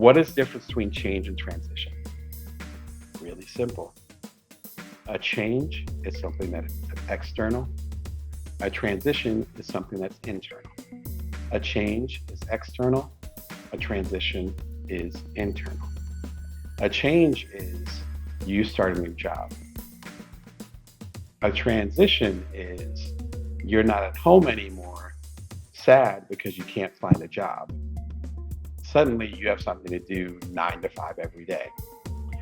What is the difference between change and transition? Really simple. A change is something that is external. A transition is something that's internal. A change is external. A transition is internal. A change is you start a new job. A transition is you're not at home anymore, sad because you can't find a job. Suddenly you have something to do 9 to 5 every day.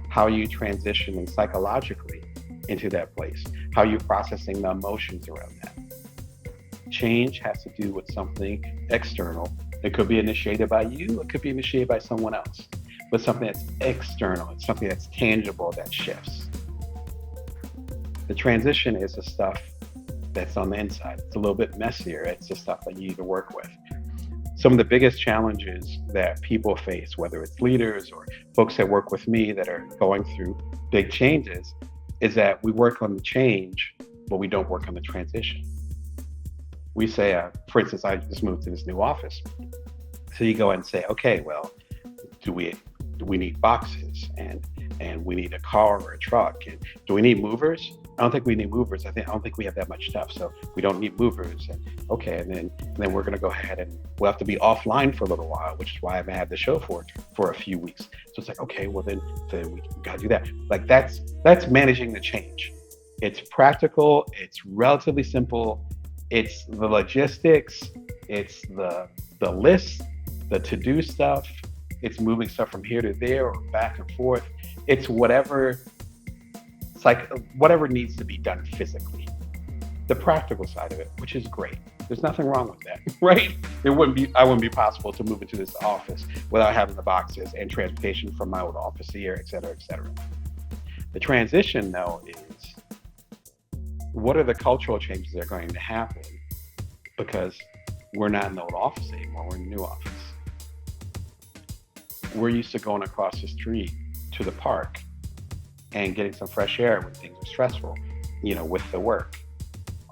How are you transitioning psychologically into that place? How are you processing the emotions around that? Change has to do with something external. It could be initiated by you, it could be initiated by someone else, but something that's external, it's something that's tangible that shifts. The transition is the stuff that's on the inside. It's a little bit messier. It's the stuff that you need to work with. Some of the biggest challenges that people face, whether it's leaders or folks that work with me that are going through big changes, is that we work on the change, but we don't work on the transition. We say, for instance, I just moved to this new office. So you go and say, okay, well, do we need boxes and we need a car or a truck, and do we need movers? I don't think we need movers. I don't think we have that much stuff, so we don't need movers. And okay, and then we're going to go ahead and we'll have to be offline for a little while, which is why I haven't had the show for a few weeks. So it's like, okay, well then we got to do that. Like that's managing the change. It's practical. It's relatively simple. It's the logistics. It's the list, the to-do stuff. It's moving stuff from here to there or back and forth. It's whatever needs to be done physically. The practical side of it, which is great. There's nothing wrong with that, right? I wouldn't be possible to move into this office without having the boxes and transportation from my old office here, et cetera, et cetera. The transition, though, is what are the cultural changes that are going to happen because we're not in the old office anymore, we're in the new office. We're used to going across the street to the park and getting some fresh air when things are stressful, with the work.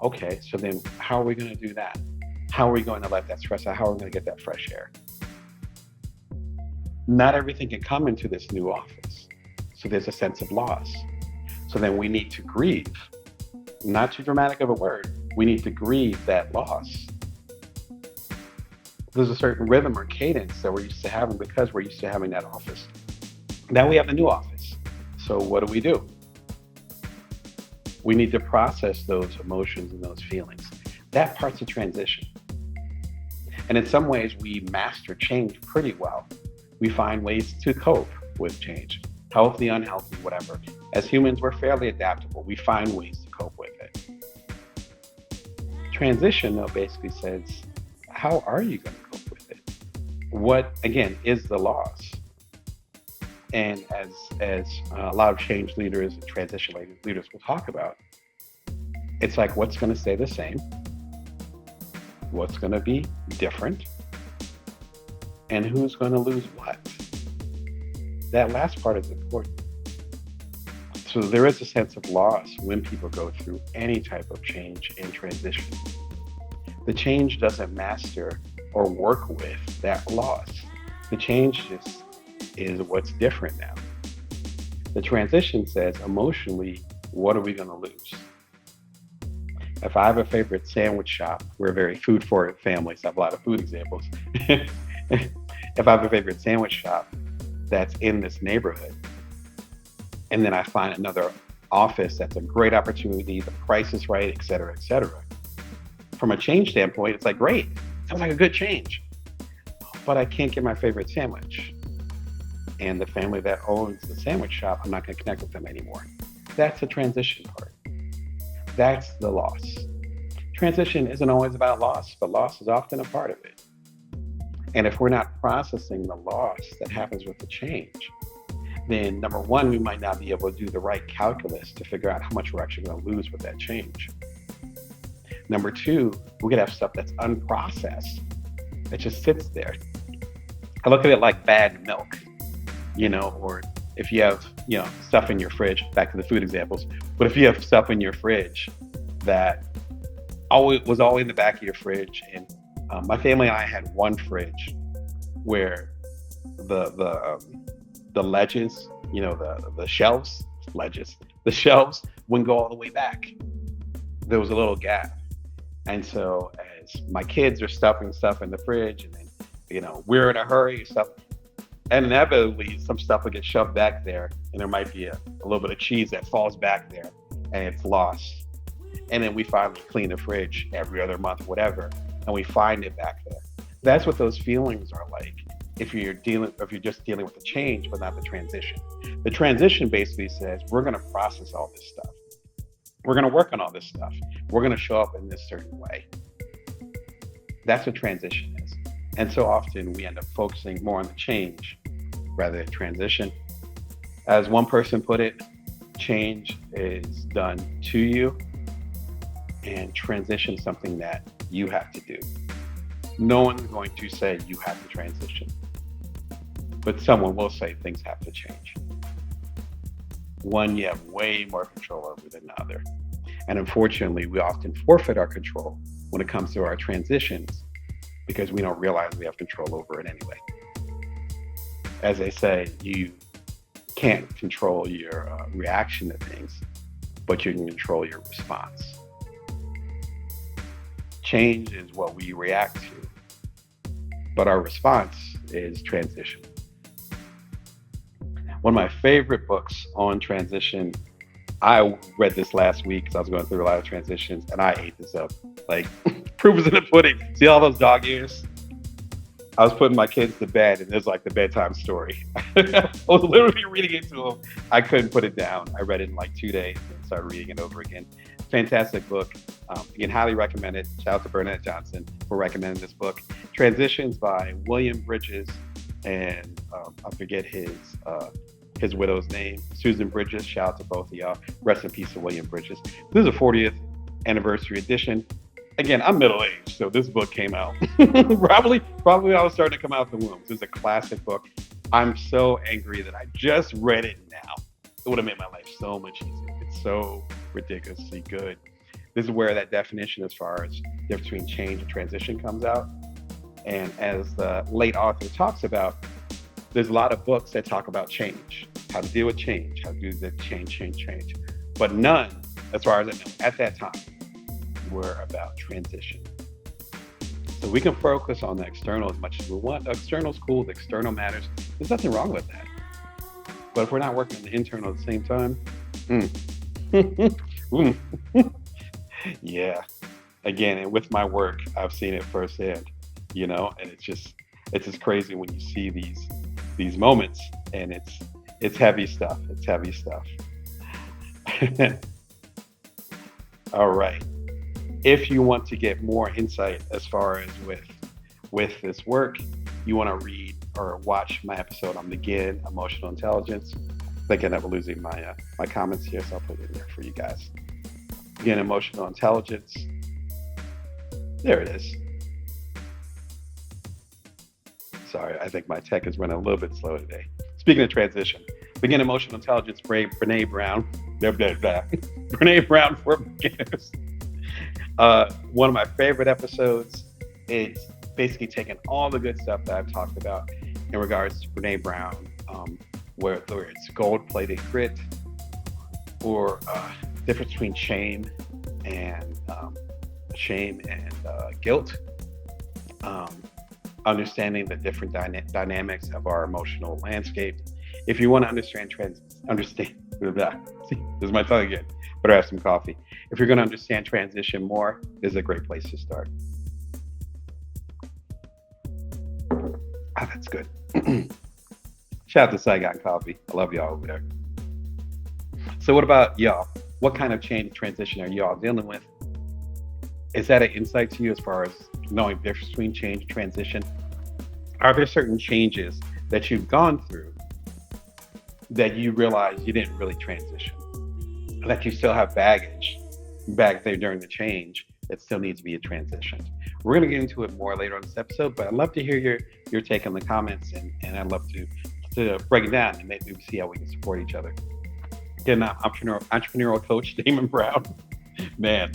Okay, so then how are we going to do that? How are we going to let that stress out? How are we going to get that fresh air? Not everything can come into this new office. So there's a sense of loss. So then we need to grieve. Not too dramatic of a word. We need to grieve that loss. There's a certain rhythm or cadence that we're used to having because we're used to having that office. Now we have a new office. So what do? We need to process those emotions and those feelings. That part's a transition. And in some ways, we master change pretty well. We find ways to cope with change, healthy, unhealthy, whatever. As humans, we're fairly adaptable. We find ways to cope with it. Transition, though, basically says, how are you going to cope with it? What, again, is the loss? And as a lot of change leaders and transition leaders will talk about, it's like what's going to stay the same, what's going to be different, and who's going to lose what. That last part is important. So there is a sense of loss when people go through any type of change and transition. The change doesn't master or work with that loss. The change just is what's different now. The transition says emotionally, what are we going to lose? If I have a favorite sandwich shop, we're a very food forward family, so I have a lot of food examples. If I have a favorite sandwich shop that's in this neighborhood, and then I find another office that's a great opportunity, the price is right, et cetera, et cetera. From a change standpoint, it's like, great, sounds like a good change. But I can't get my favorite sandwich. And the family that owns the sandwich shop, I'm not going to connect with them anymore. That's the transition part. That's the loss. Transition isn't always about loss, but loss is often a part of it. And if we're not processing the loss that happens with the change, then number one, we might not be able to do the right calculus to figure out how much we're actually going to lose with that change. Number two, we could have stuff that's unprocessed that just sits there. I look at it like bad milk. Or if you have, stuff in your fridge, back to the food examples, but if you have stuff in your fridge that was always in the back of your fridge, and my family and I had one fridge where the ledges, the shelves, ledges, the shelves wouldn't go all the way back. There was a little gap. And so as my kids are stuffing stuff in the fridge, and then, we're in a hurry, stuff, and inevitably some stuff will get shoved back there, and there might be a little bit of cheese that falls back there, and it's lost. And then we finally clean the fridge every other month, whatever, and we find it back there. That's what those feelings are like if you're just dealing with the change, but not the transition. The transition basically says we're going to process all this stuff. We're going to work on all this stuff. We're going to show up in this certain way. That's what transition is. And so often we end up focusing more on the change rather than transition. As one person put it, change is done to you, and transition is something that you have to do. No one's going to say you have to transition, but someone will say things have to change. One you have way more control over than the other. And unfortunately, we often forfeit our control when it comes to our transitions because we don't realize we have control over it anyway. As they say, you can't control your reaction to things, but you can control your response. Change is what we react to, but our response is transition. One of my favorite books on transition, I read this last week because I was going through a lot of transitions, and I ate this up. Like, proof is in the pudding. See all those dog ears? I was putting my kids to bed, and it was like the bedtime story. I was literally reading it to them. I couldn't put it down. I read it in like 2 days and started reading it over again. Fantastic book. Again, highly recommend it. Shout out to Burnett Johnson for recommending this book. Transitions by William Bridges and I forget his widow's name, Susan Bridges. Shout out to both of y'all. Rest in peace to William Bridges. This is a 40th anniversary edition. Again, I'm middle-aged, so this book came out. probably I was starting to come out the womb. This is a classic book. I'm so angry that I just read it now. It would have made my life so much easier. It's so ridiculously good. This is where that definition as far as the difference between change and transition comes out. And as the late author talks about, there's a lot of books that talk about change, how to deal with change, how to do the change. But none, as far as I know, at that time, were about transition. So we can focus on the external as much as we want. The external's cool, the external matters. There's nothing wrong with that. But if we're not working on the internal at the same time, yeah. Again, and with my work, I've seen it firsthand, and it's just crazy when you see these moments, and it's heavy stuff. It's heavy stuff. All right. If you want to get more insight as far as with this work, you want to read or watch my episode on Begin Emotional Intelligence. I think I ended up losing my comments here, so I'll put it in there for you guys. Begin Emotional Intelligence. There it is. Sorry, I think my tech is running a little bit slow today. Speaking of transition, Begin Emotional Intelligence, Brene Brown. Brene Brown for beginners. One of my favorite episodes. It's basically taking all the good stuff that I've talked about in regards to Brene Brown, whether it's gold-plated grit or difference between shame and guilt. Understanding the different dynamics of our emotional landscape. If you want to understand, see, this is my tongue again, but I have some coffee. If you're going to understand transition more, this is a great place to start. That's good. Shout out to Saigon Coffee. I love y'all over there. So what about y'all? What kind of change transition are y'all dealing with? Is that an insight to you as far as knowing the difference between change and transition? Are there certain changes that you've gone through that you realize you didn't really transition? That you still have baggage back there during the change that still needs to be a transition? We're going to get into it more later on this episode, but I'd love to hear your take on the comments, and I'd love to break it down and maybe see how we can support each other. Again, I'm entrepreneurial coach Damon Brown. Man,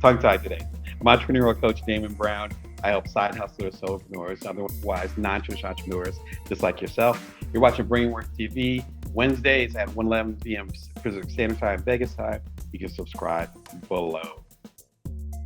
tongue-tied today. I'm entrepreneurial coach Damon Brown. I help side hustlers, solopreneurs, otherwise non-traditional entrepreneurs, just like yourself. You're watching Brainwork TV Wednesdays at 1:11 p.m. Pacific Standard Time, Vegas time. You can subscribe below.